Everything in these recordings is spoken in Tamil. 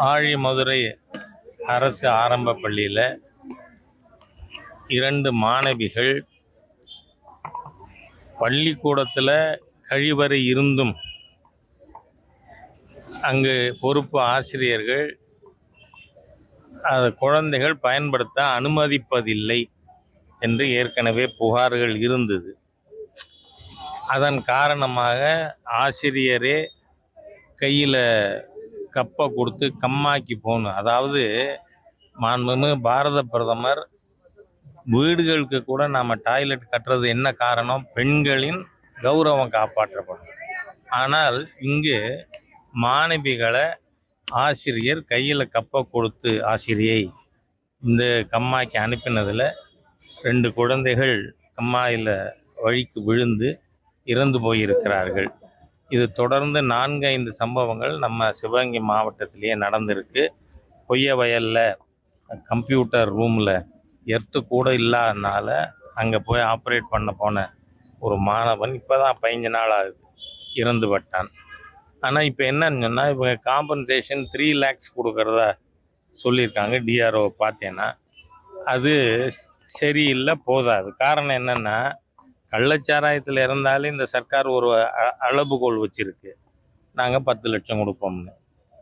ஆழிமதுரை அரசு ஆரம்ப பள்ளியில் 2 மாணவிகள் பள்ளிக்கூடத்தில் கழிவறை இருந்தும் அங்கு பொறுப்பு ஆசிரியர்கள் குழந்தைகள் பயன்படுத்த அனுமதிப்பதில்லை என்று ஏற்கனவே புகார்கள் இருந்தது. அதன் காரணமாக ஆசிரியரே கையில் கப்பை கொடுத்து கம்மாக்கி போகணும். அதாவது மாண்புமிகு பாரத பிரதமர் வீடுகளுக்கு கூட நாம் டாய்லெட் கட்டுறது என்ன காரணம்? பெண்களின் கௌரவம் காப்பாற்றப்படும். ஆனால் இங்கு மாணவிகளை ஆசிரியர் கையில் கப்பை கொடுத்து ஆசிரியை இந்த கம்மாய்க்கு அனுப்பினதில் 2 குழந்தைகள் கம்மாயில் வழிக்கு விழுந்து இறந்து போயிருக்கிறார்கள். இது தொடர்ந்து 4-5 சம்பவங்கள் நம்ம சிவகங்கை மாவட்டத்திலேயே நடந்திருக்கு. கொய்ய வயலில் கம்ப்யூட்டர் ரூமில் எர்த்து கூட இல்லாதனால அங்கே போய் ஆப்ரேட் பண்ண போன ஒரு மாணவன் இப்போ தான் 15 நாள் ஆகுது இறந்து பட்டான். ஆனால் இப்போ என்னன்னு சொன்னால் இவங்க காம்பன்சேஷன் 3 lakhs கொடுக்குறதா சொல்லியிருக்காங்க. டிஆர்ஓ பார்த்தேன்னா அது சரியில்லை, போதாது. காரணம் என்னென்னா கள்ளச்சாராயத்தில் இறந்தாலே இந்த சர்க்கார் ஒரு அளவுகோல் வச்சுருக்கு, நாங்கள் 10 லட்சம் கொடுப்போம்னு.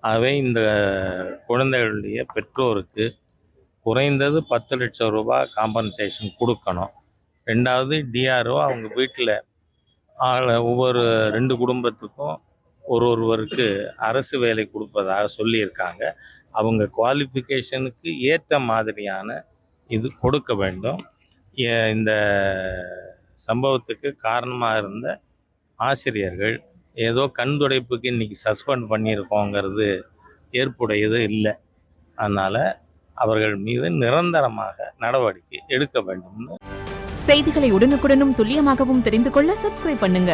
ஆகவே இந்த குழந்தைகளுடைய பெற்றோருக்கு குறைந்தது 10 லட்சம் ரூபாய் காம்பன்சேஷன் கொடுக்கணும். 2வது டிஆர்ஓ அவங்க வீட்டில் ஒவ்வொரு 2 குடும்பத்துக்கும் ஒருவருக்கு அரசு வேலை கொடுப்பதாக சொல்லியிருக்காங்க. அவங்க குவாலிஃபிகேஷனுக்கு ஏற்ற மாதிரியான இது கொடுக்க வேண்டும். இந்த சம்பவத்துக்கு காரணமாக இருந்த ஆசிரியர்கள் ஏதோ கண் துடைப்புக்கு இன்றைக்கி சஸ்பெண்ட் பண்ணியிருக்கோங்கிறது ஏற்புடையது இல்லை. அதனால் அவர்கள் மீது நிரந்தரமாக நடவடிக்கை எடுக்க வேண்டும். செய்திகளை உடனுக்குடனும் துல்லியமாகவும் தெரிந்து கொள்ள சப்ஸ்கிரைப் பண்ணுங்க.